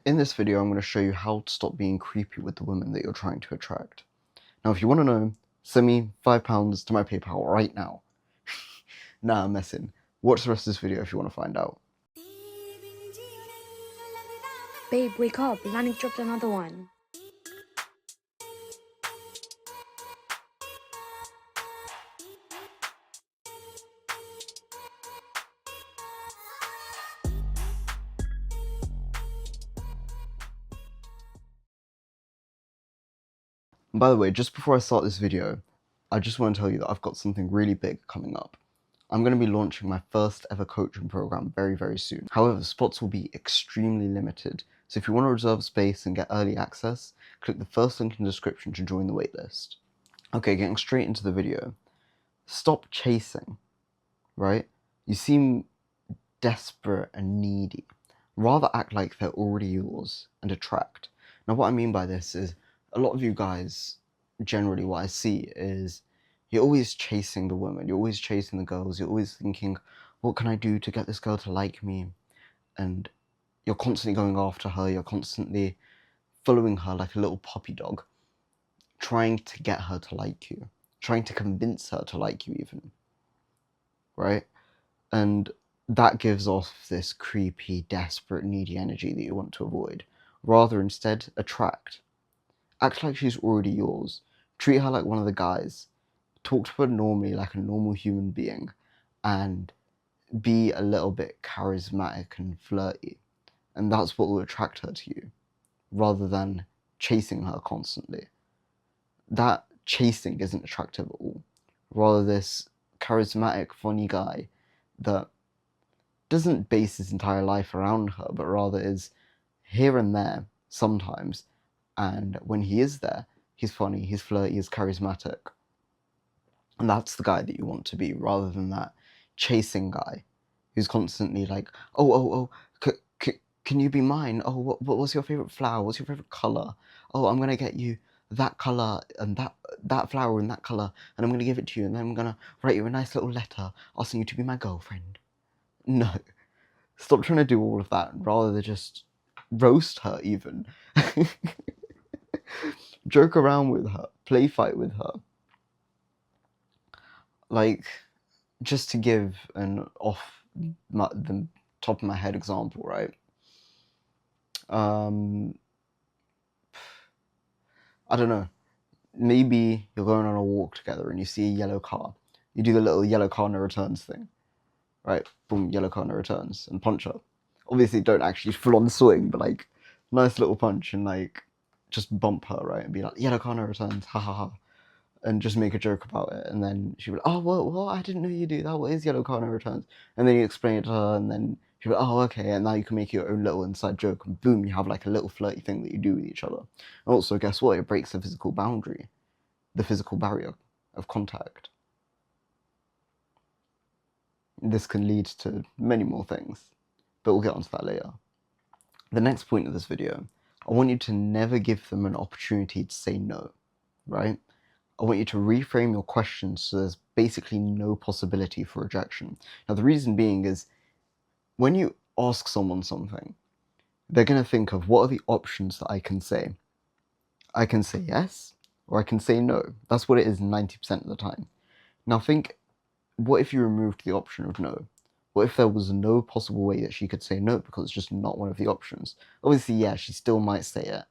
In this video, I'm going to show you how to stop being creepy with the women that you're trying to attract. Now, if you want to know, send me £5 to my PayPal right now. Nah, I'm messing. Watch the rest of this video if you want to find out. Babe, wake up. Lanny dropped another one. And by the way, just before I start this video, I just want to tell you that I've got something really big coming up. I'm going to be launching my first ever coaching program very, very soon. However, spots will be extremely limited. So if you want to reserve space and get early access, click the first link in the description to join the waitlist. Okay, getting straight into the video. Stop chasing, right? You seem desperate and needy. Rather act like they're already yours and attract. Now, what I mean by this is a lot of you guys, generally what I see is you're always chasing the woman, you're always chasing the girls, you're always thinking, what can I do to get this girl to like me? And you're constantly going after her, you're constantly following her like a little puppy dog, trying to get her to like you, trying to convince her to like you even, right? And that gives off this creepy, desperate, needy energy that you want to avoid. Rather, instead, attract. Act like she's already yours. Treat her like one of the guys. Talk to her normally, like a normal human being. And be a little bit charismatic and flirty. And that's what will attract her to you. Rather than chasing her constantly. That chasing isn't attractive at all. Rather, this charismatic, funny guy that doesn't base his entire life around her, but rather is here and there sometimes. And when he is there, he's funny, he's flirty, he's charismatic. And that's the guy that you want to be, rather than that chasing guy who's constantly like, can you be mine? Oh, what's your favorite flower? What's your favorite color? Oh, I'm gonna get you that color and that flower in that color, and I'm gonna give it to you, and then I'm gonna write you a nice little letter asking you to be my girlfriend. No. Stop trying to do all of that, rather than just roast her even. Joke around with her, play fight with her. Like, just to give an the top of my head example, right? I don't know. Maybe you're going on a walk together and you see a yellow car. You do the little yellow car no returns thing. Right, boom, yellow car no returns, and punch her. Obviously, don't actually full on swing, but like, nice little punch and like, just bump her, right, and be like, yellow car no returns, ha ha ha, and just make a joke about it, and then she'll be like, oh, what, I didn't know you do that, what is yellow car no returns? And then you explain it to her, and then she'll be like, oh, okay, and now you can make your own little inside joke, and boom, you have like a little flirty thing that you do with each other. And also, guess what, it breaks the physical boundary, the physical barrier of contact. This can lead to many more things, but we'll get onto that later. The next point of this video, I want you to never give them an opportunity to say no, right? I want you to reframe your questions so there's basically no possibility for rejection. Now, the reason being is when you ask someone something, they're going to think of, what are the options that I can say? I can say yes, or I can say no. That's what it is 90% of the time. Now think, what if you removed the option of no? What if there was no possible way that she could say no because it's just not one of the options? Obviously, yeah, she still might say it,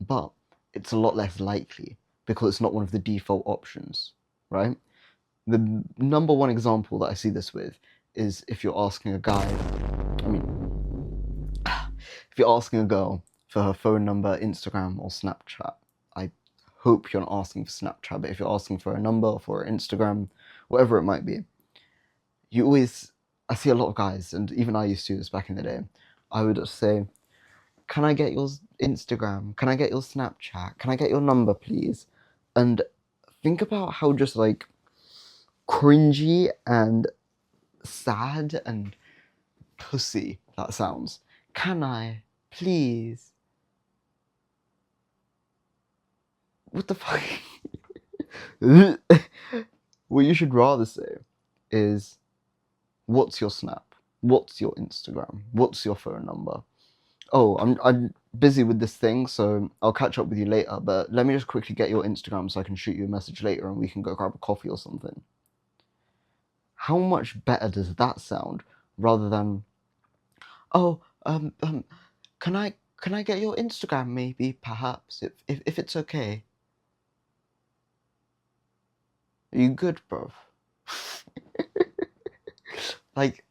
but it's a lot less likely because it's not one of the default options, right? The number one example that I see this with is if you're asking a guy, if you're asking a girl for her phone number, Instagram, or Snapchat. I hope you're not asking for Snapchat, but if you're asking for a number, for Instagram, whatever it might be, I see a lot of guys, and even I used to do this back in the day, I would say, can I get your Instagram? Can I get your Snapchat? Can I get your number, please? And think about how just like cringy and sad and pussy that sounds. Can I, please? What the fuck? What you should rather say is, what's your Snap? What's your Instagram? What's your phone number? oh, I'm busy with this thing, so I'll catch up with you later, but let me just quickly get your Instagram so I can shoot you a message later and we can go grab a coffee or something. How much better does that sound rather than, oh, can I get your Instagram maybe, perhaps, if it's okay? Are you good, bruv? Like,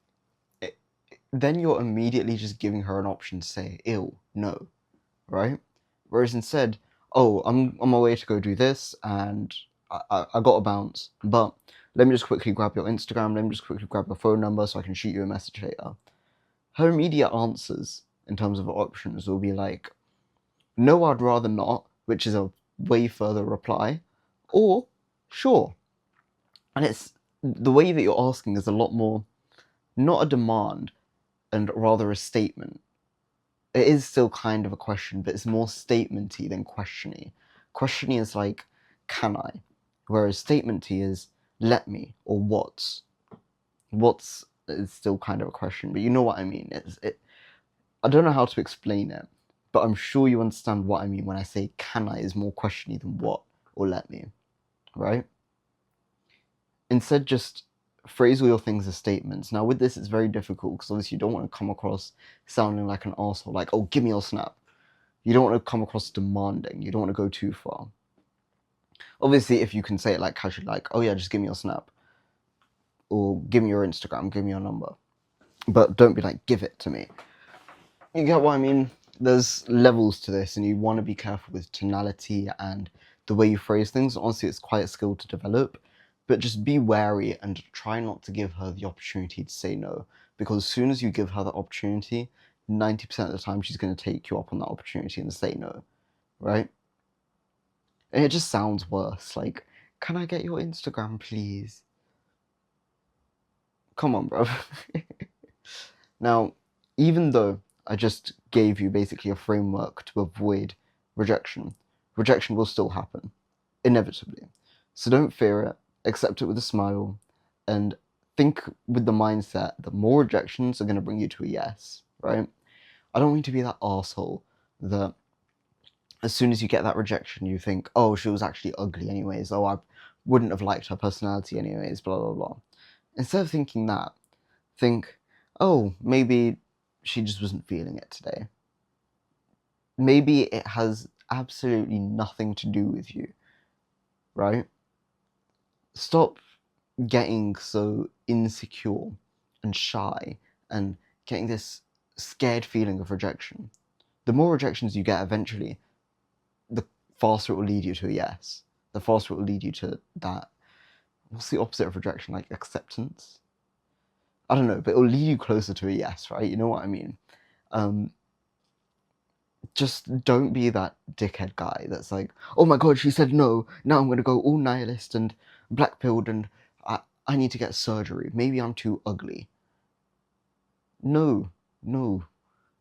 then you're immediately just giving her an option to say, ew, no, right? Whereas instead, oh, I'm on my way to go do this, and I got to bounce, but let me just quickly grab your Instagram, let me just quickly grab your phone number so I can shoot you a message later. Her immediate answers, in terms of options, will be like, no, I'd rather not, which is a way further reply, or sure. And it's the way that you're asking is a lot more, not a demand, and rather a statement. It is still kind of a question, but it's more statementy than questiony. Questiony is like, can I? Whereas statementy is, let me, or what's. What's is still kind of a question, but you know what I mean. I don't know how to explain it, but I'm sure you understand what I mean when I say can I is more questiony than what or let me, right? Instead, just phrase all your things as statements. Now, with this, it's very difficult because obviously you don't want to come across sounding like an arsehole, like, oh, give me your snap. You don't want to come across demanding. You don't want to go too far. Obviously, if you can say it like casually, like, oh yeah, just give me your snap, or give me your Instagram, give me your number. But don't be like, give it to me. You get what I mean? There's levels to this, and you want to be careful with tonality and the way you phrase things. Honestly, it's quite a skill to develop, but just be wary and try not to give her the opportunity to say no, because as soon as you give her the opportunity, 90% of the time she's going to take you up on that opportunity and say no, right? And it just sounds worse. Like, can I get your Instagram, please? Come on, bro. Now, even though I just gave you basically a framework to avoid rejection, rejection will still happen, inevitably. So don't fear it, accept it with a smile, and think with the mindset that more rejections are going to bring you to a yes, right? I don't mean to be that asshole that as soon as you get that rejection, you think, oh, she was actually ugly anyways, oh, I wouldn't have liked her personality anyways, blah, blah, blah. Instead of thinking that, think, oh, maybe she just wasn't feeling it today. Maybe it has absolutely nothing to do with you, right? Stop getting so insecure and shy and getting this scared feeling of rejection. The more rejections you get eventually, the faster it will lead you to a yes. The faster it will lead you to that. What's the opposite of rejection? Like acceptance? I don't know, but it'll lead you closer to a yes, right? You know what I mean? Just don't be that dickhead guy that's like, oh my god, she said no, now I'm gonna go all nihilist and black-pilled and I need to get surgery. Maybe I'm too ugly. No, no.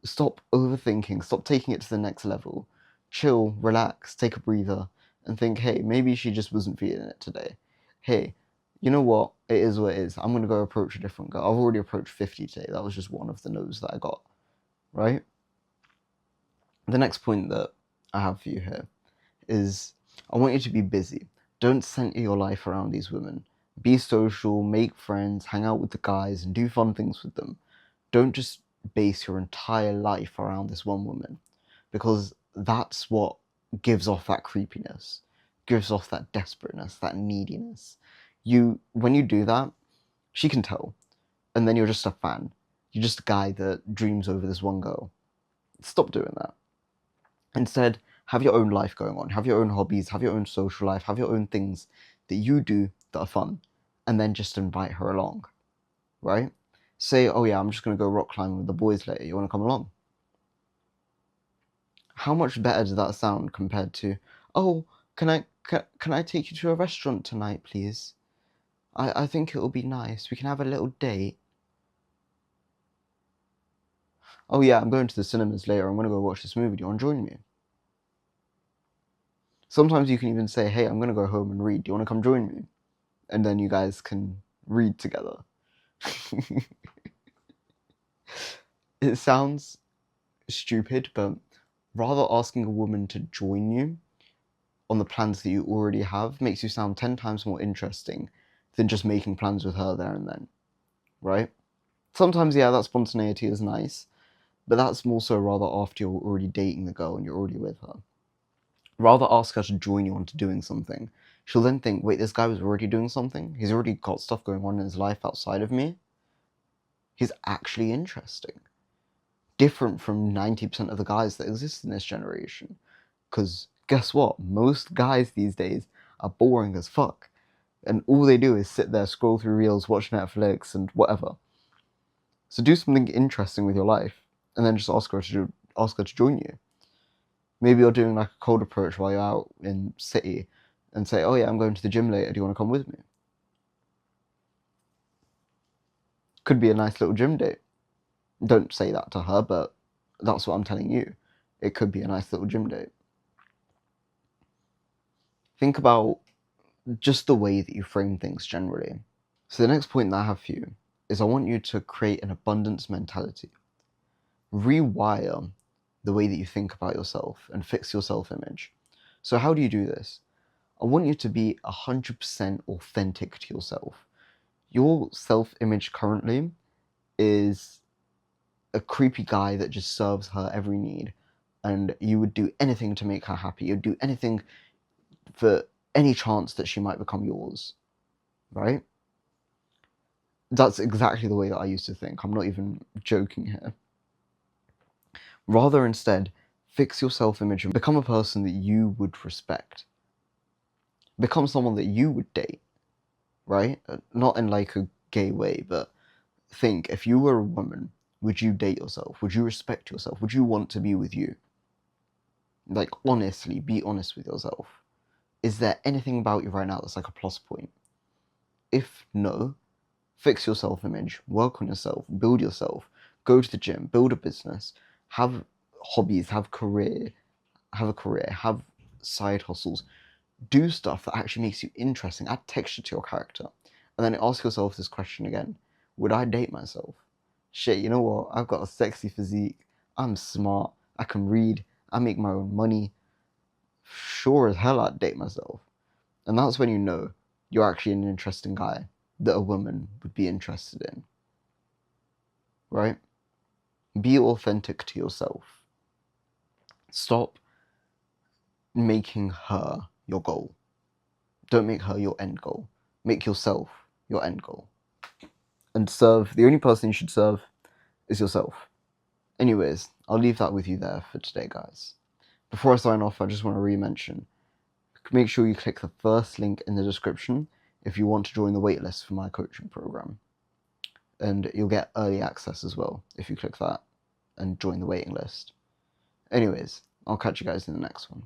Stop overthinking, stop taking it to the next level. Chill, relax, take a breather, and think, hey, maybe she just wasn't feeling it today. Hey, you know what? It is what it is. I'm gonna go approach a different girl. I've already approached 50 today. That was just one of the no's that I got, right? The next point that I have for you here is I want you to be busy. Don't center your life around these women. Be social, make friends, hang out with the guys, and do fun things with them. Don't just base your entire life around this one woman, because that's what gives off that creepiness, gives off that desperateness, that neediness. When you do that, she can tell, and then you're just a fan. You're just a guy that dreams over this one girl. Stop doing that. Instead, have your own life going on, have your own hobbies, have your own social life, have your own things that you do that are fun, and then just invite her along, right? Say, oh yeah, I'm just going to go rock climbing with the boys later, you want to come along? How much better does that sound compared to, oh, can I take you to a restaurant tonight, please? I think it'll be nice, we can have a little date. Oh yeah, I'm going to the cinemas later, I'm going to go watch this movie, do you want to join me? Sometimes you can even say, hey, I'm going to go home and read. Do you want to come join me? And then you guys can read together. It sounds stupid, but rather asking a woman to join you on the plans that you already have makes you sound 10 times more interesting than just making plans with her there and then, right? Sometimes, yeah, that spontaneity is nice, but that's more so rather after you're already dating the girl and you're already with her. Rather ask her to join you onto doing something. She'll then think, wait, this guy was already doing something? He's already got stuff going on in his life outside of me? He's actually interesting. Different from 90% of the guys that exist in this generation. Because guess what? Most guys these days are boring as fuck. And all they do is sit there, scroll through reels, watch Netflix, and whatever. So do something interesting with your life, and then just ask her to join you. Maybe you're doing like a cold approach while you're out in city, and say, "Oh yeah, I'm going to the gym later. Do you want to come with me?" Could be a nice little gym date. Don't say that to her, but that's what I'm telling you. It could be a nice little gym date. Think about just the way that you frame things generally. So the next point that I have for you is I want you to create an abundance mentality. Rewire the way that you think about yourself and fix your self-image. So how do you do this? I want you to be 100% authentic to yourself. Your self-image currently is a creepy guy that just serves her every need, and you would do anything to make her happy. You'd do anything for any chance that she might become yours, right? That's exactly the way that I used to think. I'm not even joking here. Rather, instead, fix your self-image and become a person that you would respect. Become someone that you would date, right? Not in like a gay way, but think, if you were a woman, would you date yourself? Would you respect yourself? Would you want to be with you? Like, honestly, be honest with yourself. Is there anything about you right now that's like a plus point? If no, fix your self-image, work on yourself, build yourself, go to the gym, build a business, have hobbies, have a career, have side hustles, do stuff that actually makes you interesting, add texture to your character. And then ask yourself this question again: would I date myself? Shit, you know what? I've got a sexy physique, I'm smart, I can read, I make my own money. Sure as hell I'd date myself. And that's when you know you're actually an interesting guy that a woman would be interested in. Right? Be authentic to yourself. Stop making her your goal. Don't make her your end goal. Make yourself your end goal. And the only person you should serve is yourself. Anyways, I'll leave that with you there for today, guys. Before I sign off, I just want to re-mention, make sure you click the first link in the description if you want to join the waitlist for my coaching program. And you'll get early access as well if you click that and join the waiting list. Anyways, I'll catch you guys in the next one.